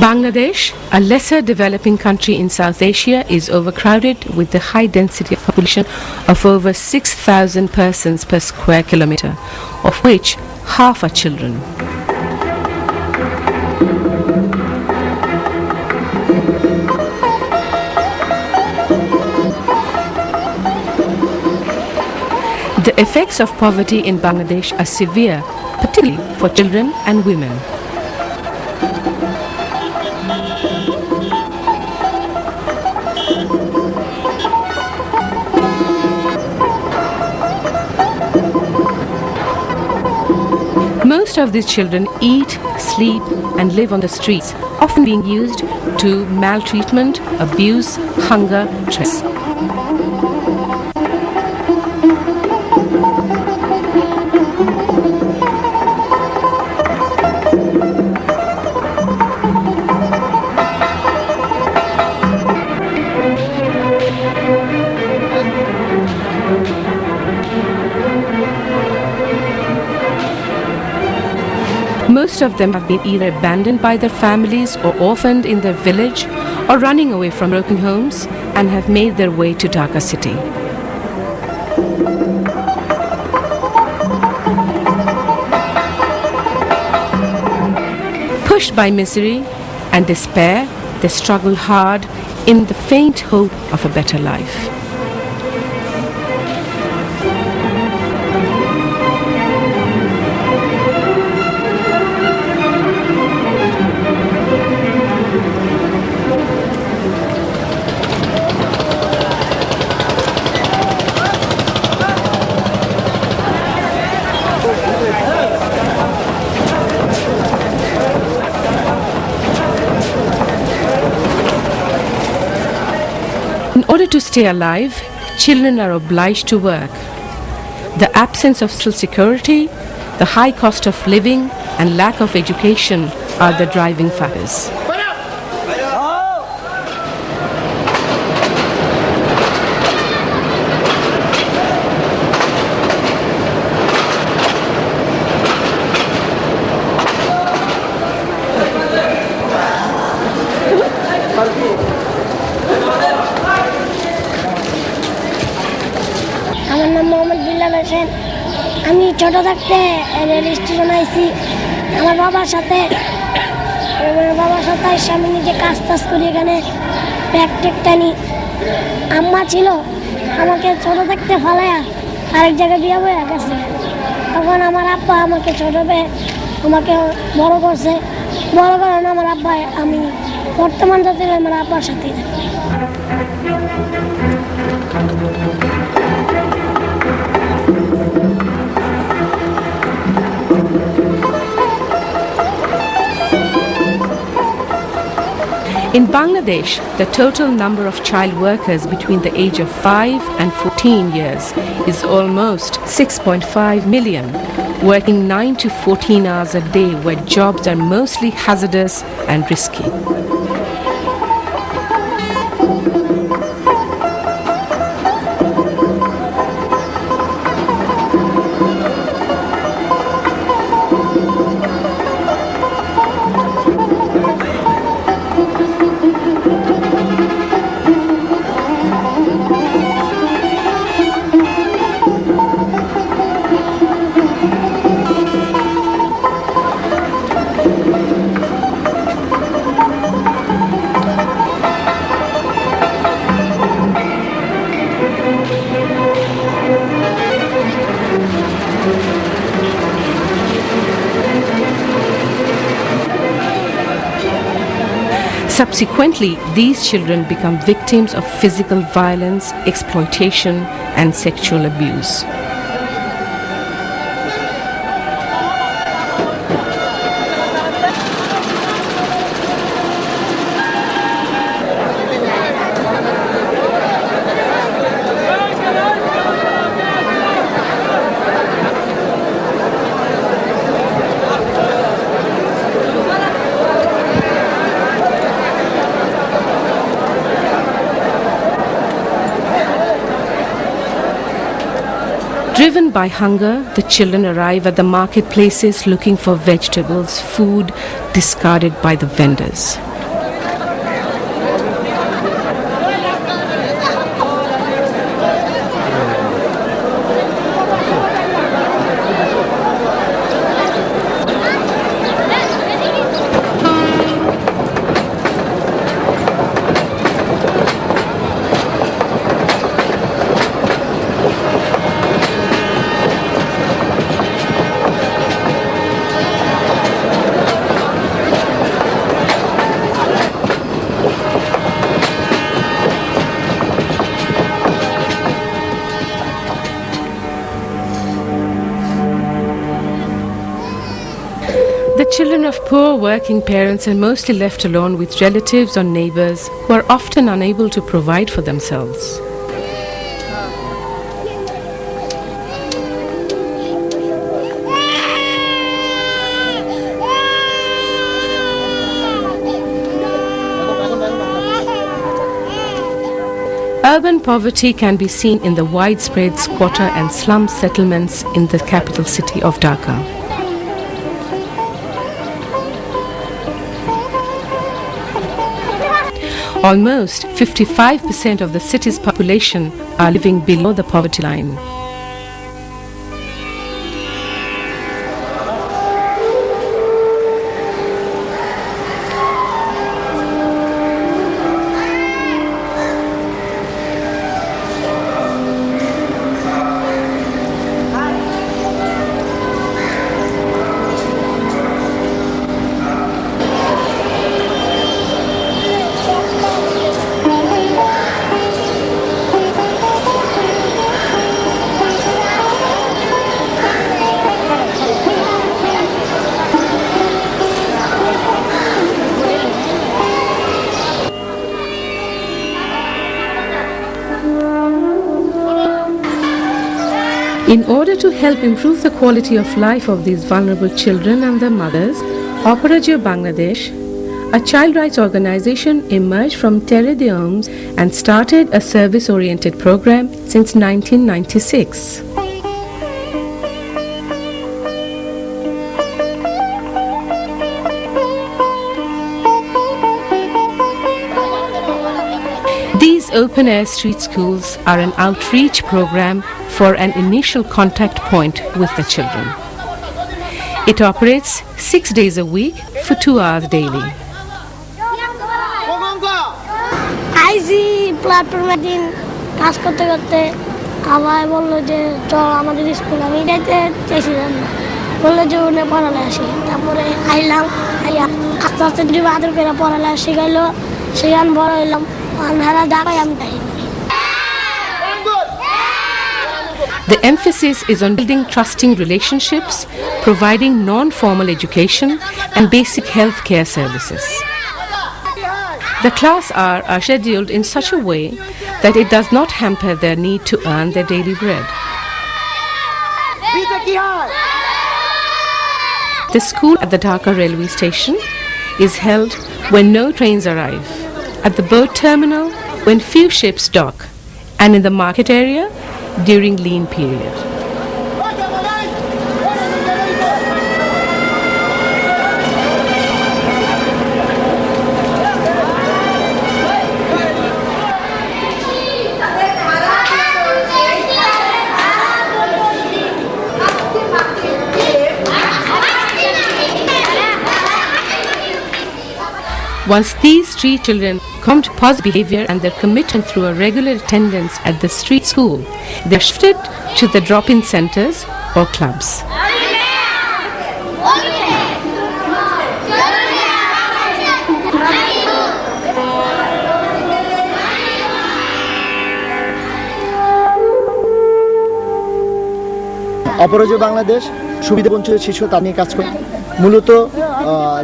Bangladesh, a lesser developing country in South Asia, is overcrowded with the high density of population of over 6,000 persons per square kilometer, of which half are children. The effects of poverty in Bangladesh are severe, particularly for children and women. Most of these children eat, sleep, and live on the streets, often being used to maltreatment, abuse, hunger, stress. Most of them have been either abandoned by their families or orphaned in their village or running away from broken homes and have made their way to Dhaka city. Pushed by misery and despair, they struggle hard in the faint hope of a better life. In order to stay alive, children are obliged to work. The absence of social security, the high cost of living, and lack of education are the driving factors. আমার নাম মোহাম্মদ বিল্লাল হোসেন। আমি ছোট থাকতে rail station আইছি আমার বাবার সাথে আমি নিজে কাজ টাজ করি, এখানে ব্যাগ ট্যাগ টানি। আম্মা ছিল আমাকে ছোট থাকতে ফালাইয়া আরেক জায়গায় বিয়ে হয়ে গেছে। তখন আমার আব্বা আমাকে ছোট পেয়ে আমাকে বড় করছে। বড় করেন আমার আব্বা, আমি বর্তমান যাতে আমার আব্বার সাথেই থাকি। In Bangladesh, the total number of child workers between the age of 5 and 14 years is almost 6.5 million, working 9 to 14 hours a day where jobs are mostly hazardous and risky. Subsequently, these children become victims of physical violence, exploitation, and sexual abuse. Driven by hunger, the children arrive at the marketplaces looking for vegetables, food discarded by the vendors. The children of poor working parents are mostly left alone with relatives or neighbors who are often unable to provide for themselves. Urban poverty can be seen in the widespread squatter and slum settlements in the capital city of Dhaka. Almost 55% of the city's population are living below the poverty line. In order to help improve the quality of life of these vulnerable children and their mothers, Operadjo Bangladesh, a child rights organization, emerged from Terre des Hommes and started a service-oriented program since 1996. These open-air street schools are an outreach program for an initial contact point with the children. It operates 6 days a week for 2 hours daily. IG প্ল্যাটফর্মে দিন কাজ করতে করতে আবার বললো যে চল আমাদের স্কুল আমি যাইতে চাইছিলাম না বললো যে ওখানে পড়ালে আসি তারপরে আইলাম আইয়া আস্তে আস্তে যদি আদর করে পড়ালে শিখাইলো সেখান বড় হইলাম আন্ধারা ঢাকায় আমি তাই The emphasis is on building trusting relationships, providing non-formal education and basic health care services. The class hours are scheduled in such a way that it does not hamper their need to earn their daily bread. The school at the Dhaka railway station is held when no trains arrive, at the boat terminal when few ships dock, and in the market area during lean period. Once these 3 children come to positive behavior and their commitment through a regular attendance at the street school, they are shifted to the drop-in centers or clubs. Aparajeyo Bangladesh সুবিধাবঞ্চিত শিশু তা নিয়ে কাজ করে মূলত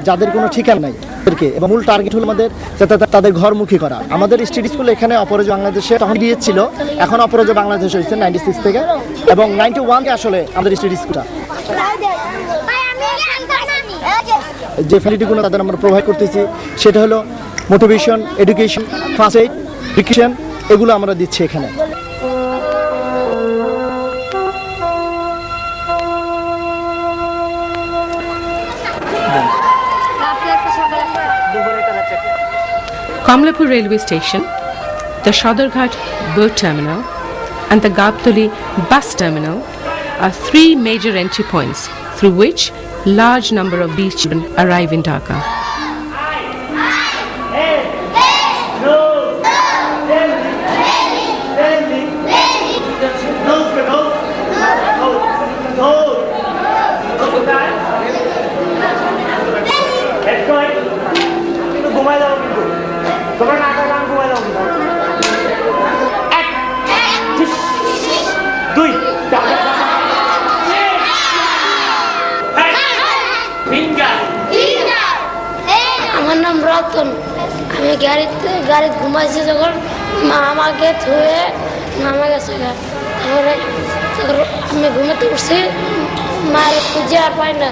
যাদের কোনো ঠিকানা নাই তাদেরকে, এবং মূল টার্গেট হলো আমাদের যাতে তাদের ঘরমুখী করা। আমাদের স্ট্রিট স্কুল এখানে অপরাজয় বাংলাদেশে তখন দিয়েছিল, এখন অপরাজয় বাংলাদেশ হয়েছে 96 থেকে, এবং 91 আসলে আমাদের স্ট্রিট স্কুলটা যে ফ্যাসিলিটিগুলো তাদের আমরা প্রোভাইড করতেছি সেটা হলো motivation, education, first aid, recreation, এগুলো আমরা দিচ্ছি এখানে। Kamlapur railway station, the Shadarghat boat terminal and the Gaptoli bus terminal are 3 major entry points through which large number of these children arrive in Dhaka. আমার নাম রতন। আমি গাড়িতে ঘুমাইছি যখন মা আমাকে ধুয়ে নামা গেছে, তারপরে আমি ঘুমাতে উঠছি, মায়ের খুঁজে আর পাই না,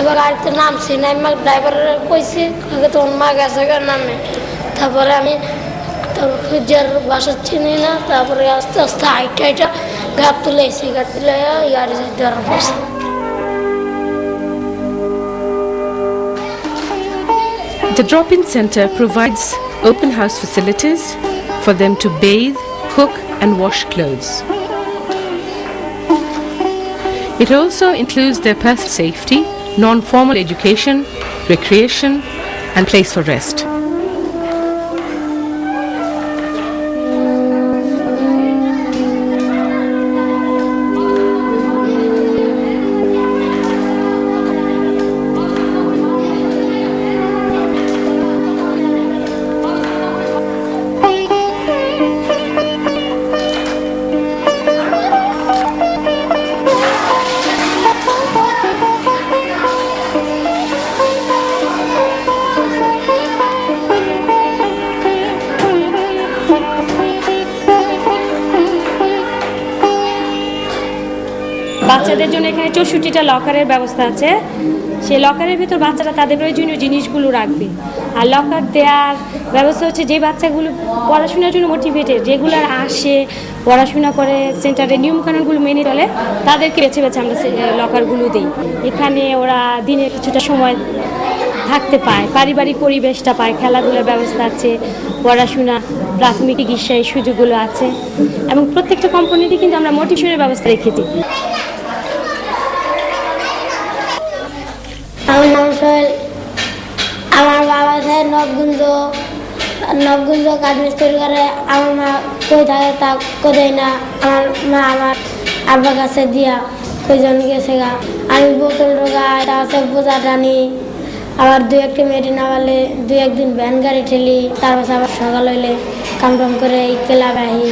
এবার গাড়িতে নামছি, নামা ড্রাইভারের কইছি, তখন মা গেছে নামে, তারপরে আমি খুঁজার বাসা চিনি না, তারপরে আস্তে আস্তে হাইটা গাপ তুলে এসেছি, গাছ তুলে গাড়ি ধরা পড়ছে। The drop-in center provides open house facilities for them to bathe, cook and wash clothes. It also includes their personal safety, non-formal education, recreation and place for rest. বাচ্চাদের জন্য এখানে 64টা লকারের ব্যবস্থা আছে। সেই লকারের ভিতর বাচ্চারা তাদের প্রয়োজনীয় জিনিসগুলো রাখবে। আর লকার দেওয়ার ব্যবস্থা হচ্ছে যে বাচ্চাগুলো পড়াশোনার জন্য মোটিভেটেড, যেগুলো আসে পড়াশোনা করে সেন্টারের নিয়মকানুনগুলো মেনে চলে, তাদেরকে বেছে বেছে আমরা লকারগুলো দিই। এখানে ওরা দিনের কিছুটা সময় থাকতে পায়, পারিবারিক পরিবেশটা পায়, খেলাধুলার ব্যবস্থা আছে, পড়াশোনা, প্রাথমিক চিকিৎসা এই সুযোগগুলো আছে, এবং প্রত্যেকটা কম্পোনেন্টে কিন্তু আমরা মোটিভেশনের ব্যবস্থা রেখেছি। আমার নাম সোহেল। আমার বাবা থাকে নবগুঞ্জ কাঠমিস্ত্রি করে। আমার মা কই থাকে তা কোথায় না, আমার মা আমার আব্বার কাছে দিয়া কইজন গেছে গা। আমি বোতল ঢোকাই, তার কাছে বোঝা টানি, আবার 2-1 মেয়েটি না পারলে 2-1 দিন ভ্যান গাড়ি ঠেলি, তারপর আবার সকাল হইলে কাম করে ক্লাবে আহি।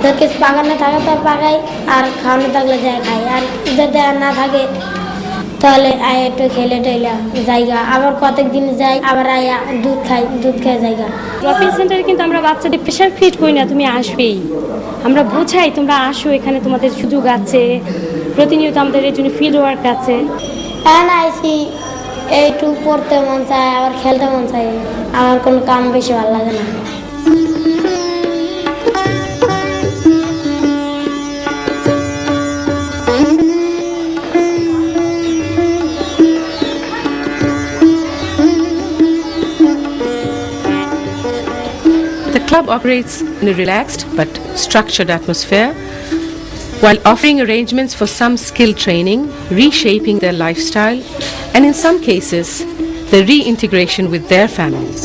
তো কিছু পাকানো থাকে তো পাকাই, আর খাওয়ানো থাকলে যায় খাই, আর যদি না থাকে তাহলে আয় একটু খেলে টেলা জায়গা, আবার কতক দিন যাই, আবার আয়া দুধ খেয়ে জায়গা। ড্রপ-ইন সেন্টারে কিন্তু আমরা বাচ্চাদের প্রেশার ফিট করি না, তুমি আসবেই, আমরা বোঝাই তোমরা আসো, এখানে তোমাদের সুযোগ আছে, প্রতিনিয়ত আমাদের এর জন্য ফিল্ড ওয়ার্ক আছে। এখন আইসি একটু পড়তে মন চায়, আবার খেলতে মন চায়, আমার কোনো কাম বেশি ভালো লাগে না। The club operates in a relaxed but structured atmosphere while offering arrangements for some skill training, reshaping their lifestyle, and in some cases, the reintegration with their families.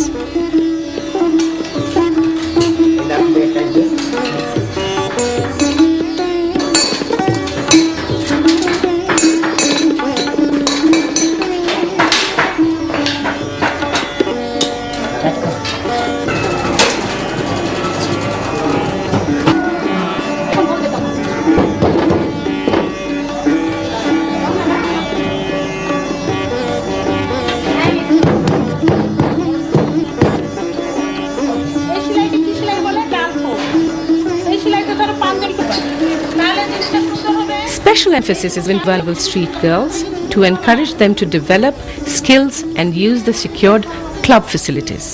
emphasis is on vulnerable street girls to encourage them to develop skills and use the secured club facilities.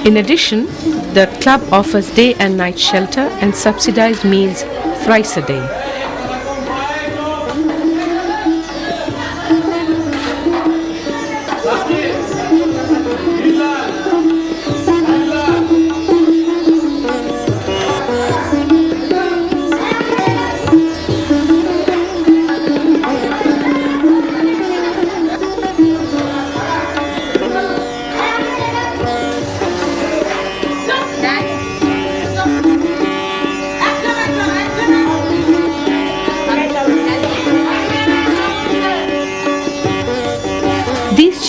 In addition, the club offers day and night shelter and subsidized meals thrice a day.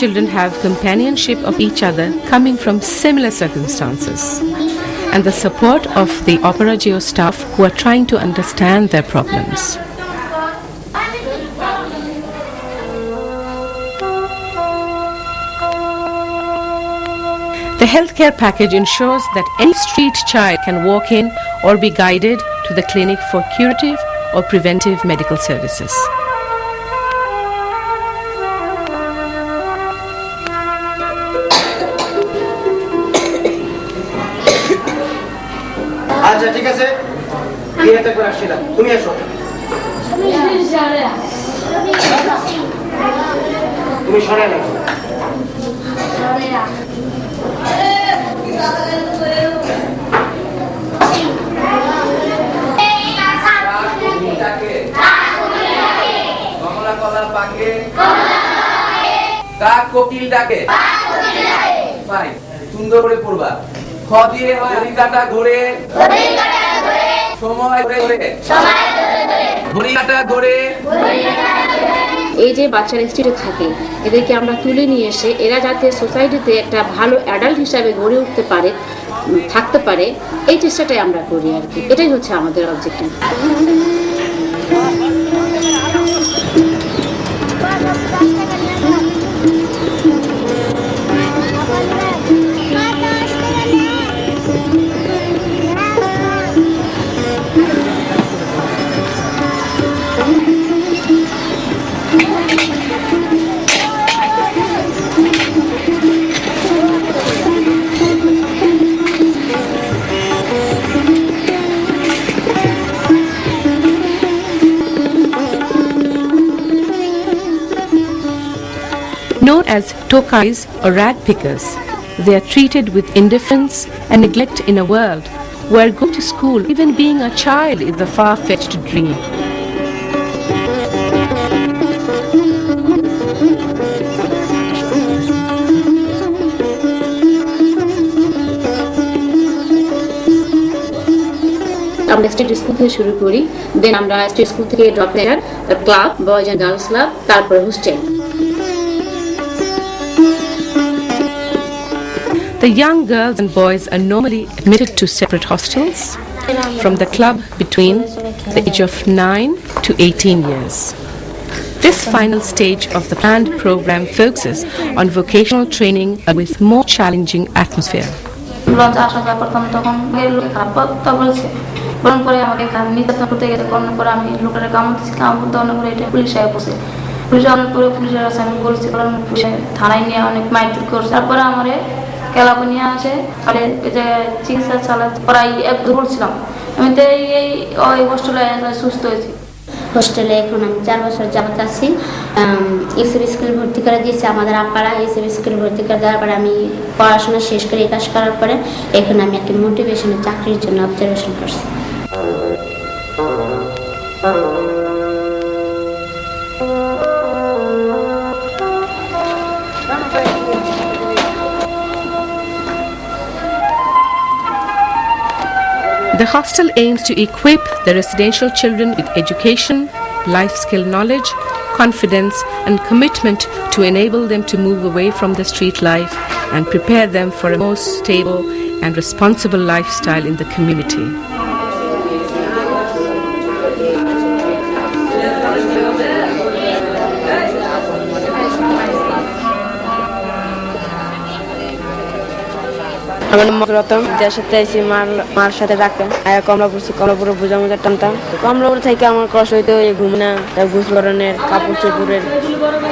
Children have companionship of each other coming from similar circumstances and the support of the Operageo staff who are trying to understand their problems. The healthcare package ensures that any street child can walk in or be guided to the clinic for curative or preventive medical services. আচ্ছা ঠিক আছে বিয়েটা করে আসছিলাম তুমি এসো তুমি সরে না কমলা কলা পাকে কাক কোকিল ডাকে ভাই সুন্দর করে পড়বা খ দিয়ে হয় ঘড়িকাটা ঘোরে সময় ধরে ঘড়িকাটা ঘোরে। এই যে বাচ্চারা স্ট্রিটে থাকে এদেরকে আমরা তুলে নিয়ে এসে এরা যাতে সোসাইটিতে একটা ভালো অ্যাডাল্ট হিসাবে গড়ে উঠতে পারে থাকতে পারে এই চেষ্টাটাই আমরা করি আর কি, এটাই হচ্ছে আমাদের objective. Known as tokais or rag pickers, they are treated with indifference and neglect in a world where going to school, even being a child, is a far-fetched dream. আমরা স্টেট স্কুল থেকে শুরু করি, then আমরা state school থেকে drop layer, club, boys and girls club, তারপরে hostel. The young girls and boys are normally admitted to separate hostels from the club between the age of 9 to 18 years. This final stage of the planned program focuses on vocational training with more challenging atmosphere. ক্যালাকোনিয়া আসে তাহলে যে চিকিৎসা চালাতে প্রায় এক দুর্বল ছিলাম আমি তো এই হোস্টেলে সুস্থ হয়েছি। হোস্টেলে এখন আমি 4 বছর যাবত আছি। ইউসিবি স্কুল ভর্তি করে দিয়েছে আমাদের আপাড়া, ইউসিবি স্কুল ভর্তি করে দেওয়ার পরে আমি পড়াশোনা শেষ করে কাজ করার পরে এখন আমি একটা মোটিভেশনের চাকরির জন্য অবজারভেশন করছি। The hostel aims to equip the residential children with education, life skill knowledge, confidence and commitment to enable them to move away from the street life and prepare them for a more stable and responsible lifestyle in the community. আমার নাম রতন, দেশের আইসি মার সাথে রাখতাম। কমলাপুরে বোঝা মোজা টানতাম। কমলাপুর থেকে আমার কষ্ট হইতো ঘুমনা, গোসল করানোর, কাপড় চোপড়ের,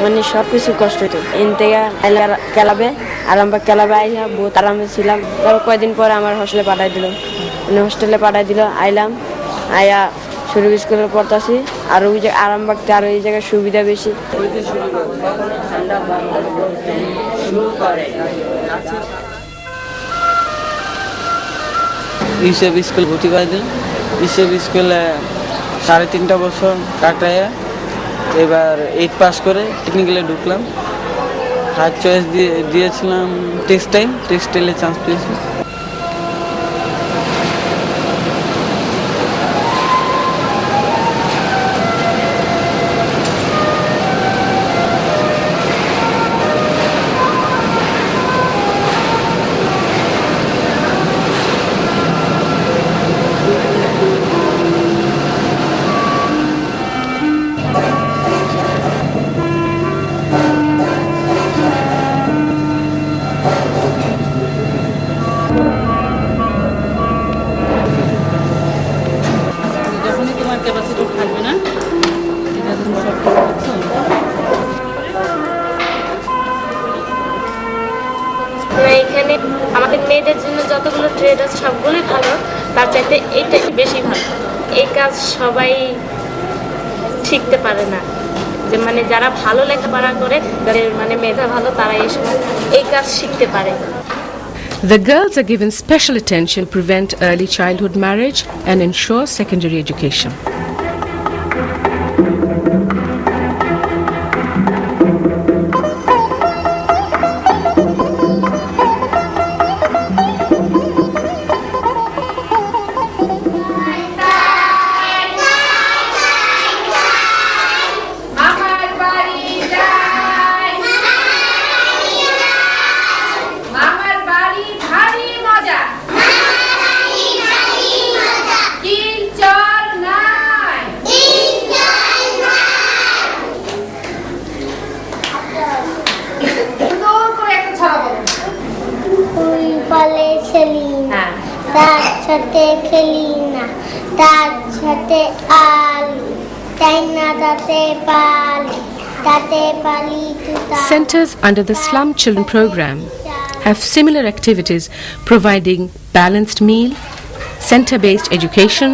মানে সবকিছু কষ্ট হইতো। এন থেকে খেলাবে খেলাবে আইয়া বহুত আরামে ছিলাম। তারপর কয়েকদিন পরে আমার হোস্টেলে পাঠাই দিল। আইলাম, আয়া শরীফ স্কুলে পড়তাছি। আর ওই যে আরামবাগতে আর এই জায়গায় সুবিধা বেশি। ইউসেফ স্কুল ভর্তি করে দিল। ইউসেফ স্কুলে 3.5 বছর কাটাইয়া এবার 8 পাস করে টেকনিক্যালে ঢুকলাম। হায়ার চয়েস দিয়েছিলাম টেক্সটাইলে চান্স পেয়েছি। এখানে আমাদের মেয়েদের জন্য যতগুলো ট্রেড আছে সবগুলোই ভালো, তার চাইতে এইটা বেশি ভালো। এই কাজ সবাই শিখতে পারে না, যে মানে যারা ভালো লেখাপড়া করে, যাদের মানে মেধা ভালো, তারা এই কাজ শিখতে পারে। The girls are given special attention to prevent early childhood marriage and ensure secondary education. Centers under the Slum Children Program have similar activities providing balanced meal, center-based education,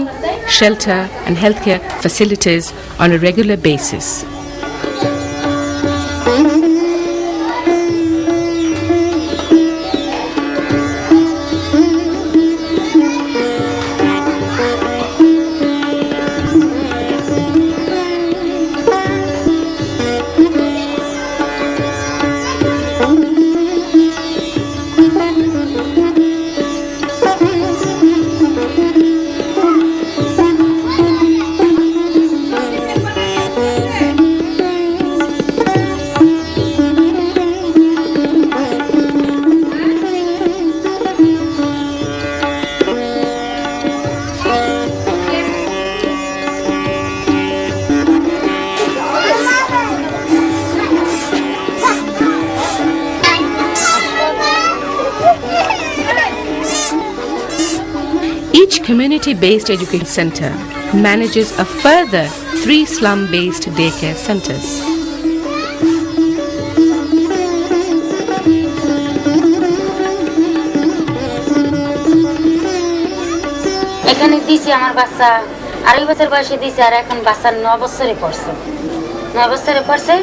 shelter and healthcare facilities on a regular basis. Each community-based education center manages a further 3 slum-based daycare centers. এখানে দিছি আমার বাচ্চা 2.5 বছর বয়সে দিছি, আর এখন বাচ্চা 9 বছরে পড়ছে। 9 বছরে পড়ছে,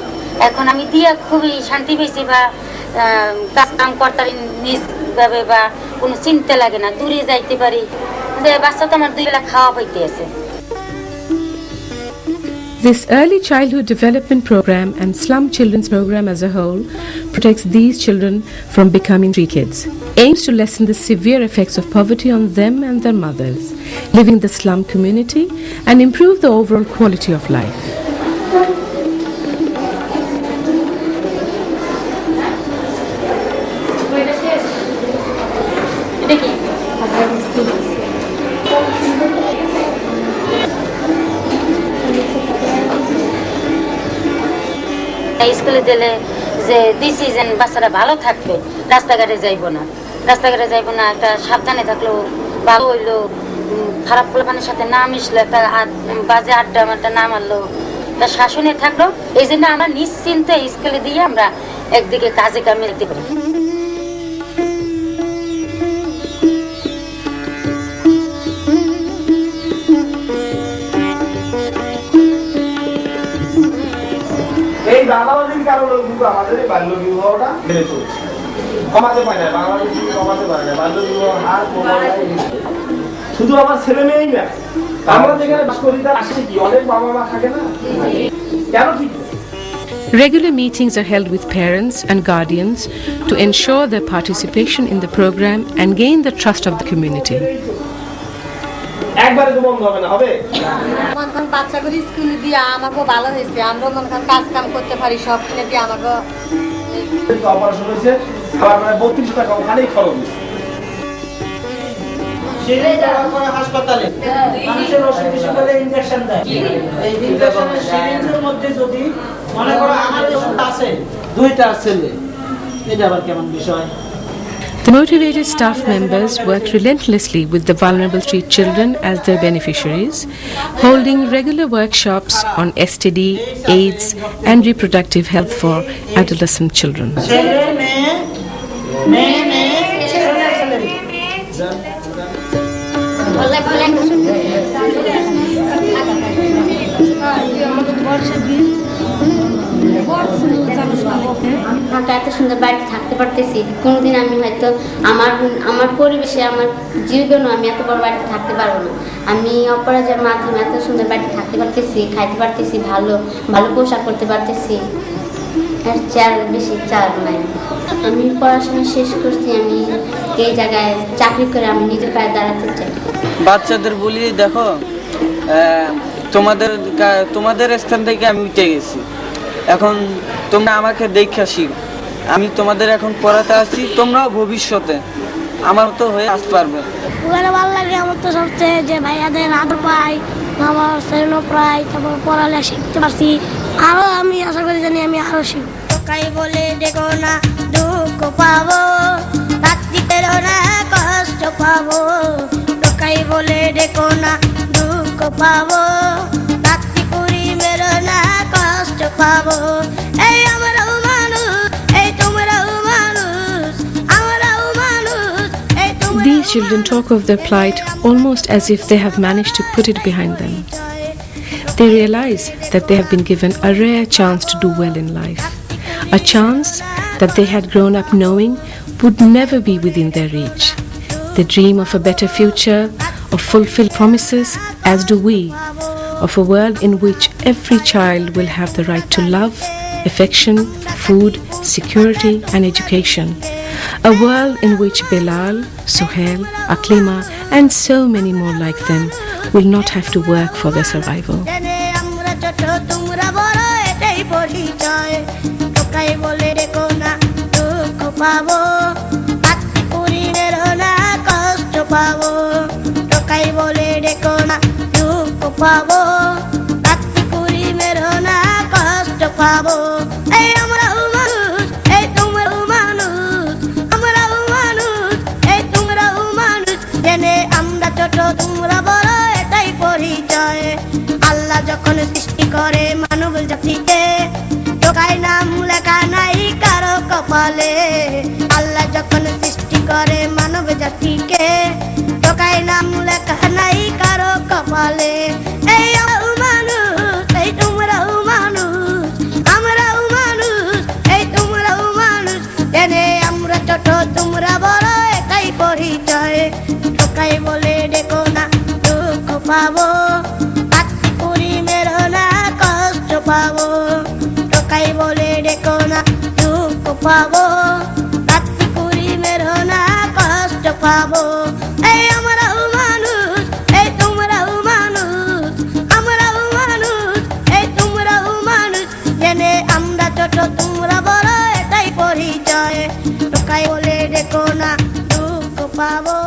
এখন আমি দিয়া খুবই শান্তি পেয়েছি, বা কাজ কাম করতে নিজ ভাবে বা কোনো চিন্তা লাগে না, দূরে যাইতে পারি, যে বাচ্চা তো আমার 2 বেলা খাওয়া পাইতে আছে। This early childhood development program and slum children's program as a whole protects these children from becoming street kids, aims to lessen the severe effects of poverty on them and their mothers, living in the slum community, and improve the overall quality of life. স্কুলে দিলে যে দিছি যে বাচ্চারা ভালো থাকবে, রাস্তাঘাটে যাইব না, রাস্তাঘাটে যাইব না, একটা সাবধানে থাকলো ভালো হইলো, খারাপ পোলাপানের সাথে না মিশলো, একটা বাজে আড্ডা মাড্ডা না মারলো, একটা শাসনে থাকলো। এই জন্য আমরা নিশ্চিন্তে স্কুলে দিয়ে আমরা একদিকে কাজে কামে যেতে পারি। এই বাংলাদেশের কারণে কিন্তু আমাদের বাল্য বিবাহটা বেড়ে চলছে, কমাতে পারে না, বাংলাদেশ কমাতে পারে না বাল্য বিবাহ হার শুধু আমার ছেলে মেয়েই না, আমরা যেখানে বাস করি তার আসছে কি অনেক বাবা মা থাকে না, কেন ঠিক? Regular meetings are held with parents and guardians to ensure their participation in the program and gain the trust of the community. একবারে তো বন্ধ হবে না, হবে মনখান বাচ্চাগুলি স্কুলে দিয়ে আমাকে ভালো হয়েছে, আমরা মনখান কাজ কাম করতে পারি, সব কিনে দিয়ে আমাকে অপারেশন হয়েছে, আবার প্রায় 32 টাকা ওখানেই খরচ হয়েছে। সিরিঞ্জ দেওয়ার পরে হাসপাতালে মানুষের ওষুধ হিসেবে ইনজেকশন দেয়। এই ইনজেকশনের সিরিঞ্জের মধ্যে যদি মনে করো আমার ওষুধ আছে 2টা ছেলে, এটা আবার কেমন বিষয়? The motivated staff members work relentlessly with the vulnerable street children as their beneficiaries, holding regular workshops on STD, AIDS and reproductive health for adolescent children. আমরা এত সুন্দর বাড়িতে থাকতে পারতেছি, কোনোদিন আমি হয়তো আমার পরিবেশে আমার জীবনও আমি এত বড় বাড়িতে থাকতে পারবো না। আমি অপরাজের মাধ্যমে এত সুন্দর বাড়িতে থাকতে পারতেছি, খাইতে পারতেছি, ভালো ভালো পোশাক করতে পারতেছি, আর চার বেশি চার নাই। আমি পড়াশোনা শেষ করছি, আমি এই জায়গায় চাকরি করে আমি নিজের পায়ে দাঁড়াতে চাই। বাচ্চাদের বলি দেখো তোমাদের স্থান থেকে আমি উঠে গেছি, এখন তোমরা আমাকে দেখা শিখো, আমি তোমাদের এখন পড়াতে আসছি, তোমরাও ভবিষ্যতে আমার তো হয়ে আসতে পারবে। ওখানে ভালো লাগে আমার তো সবচেয়ে যে ভাইয়াদের আদর পাই, বাবার সেরেনো পাই, তারপর পড়ালে শিখতে পারছি, আরো আমি আশা করি জানি আমি আরো শিখব। টোকাই বলে দেখো না দুঃখ পাবো, রাত্রি পেরো না কষ্ট পাবো, টোকাই বলে দেখো না দুঃখ পাবো, রাত্রি কুড়ি মেরো না কষ্ট পাবো। এই আমরাও মানুষ, এই তোমরাও মানুষ, আমরাও মানুষ, এই তোমরা। These children talk of their plight almost as if they have managed to put it behind them. They realize that they have been given a rare chance to do well in life, a chance that they had grown up knowing would never be within their reach. They dream of a better future, of fulfilled promises, as do we, of a world in which every child will have the right to love, affection, food, security and education. A world in which Bilal, Suhail, Aklima and so many more like them will not have to work for their survival. পাবো রাত্রি কুড়ি মেরো না কষ্ট পাবো। এই আমরাও মানুষ, এই তোমরাও মানুষ, আমরাও মানুষ, এই তোমরাও মানুষ, জেনে আমরা ছোট তোমরা বড় এটাই পরিচয়। আল্লাহ যখন সৃষ্টি করে মানব জাতিকে, টোকাই নাম লেখা নাই কারো কপালে। আল্লাহ যখন সৃষ্টি করে মানব জাতিকে, টোকাই নাম লেখা নাই কারো কপালে। এই আমরাও মানুষ, এই তোমরাও মানুষ, আমরাও মানুষ, এই তোমরাও মানুষ, জেনে আমরা ছোট তোমরা বড় এটাই পরিচয়। টোকাই বলে দেখো না দুঃখ পাবো, রাত্রি কুড়ি মেরো না কষ্ট পাবো, টোকাই বলে দেখো না দুঃখ পাবো, রাত্রি কুড়ি মেরো না কষ্ট পাবো। এই আমরাও মানুষ, এই তোমরাও মানুষ, আমরাও মানুষ, এই তোমরাও মানুষ, জেনে আমরা ছোট তোমরা বড় এটাই পরিচয়। টোকাই বলে দেখো না দুঃখ পাবো।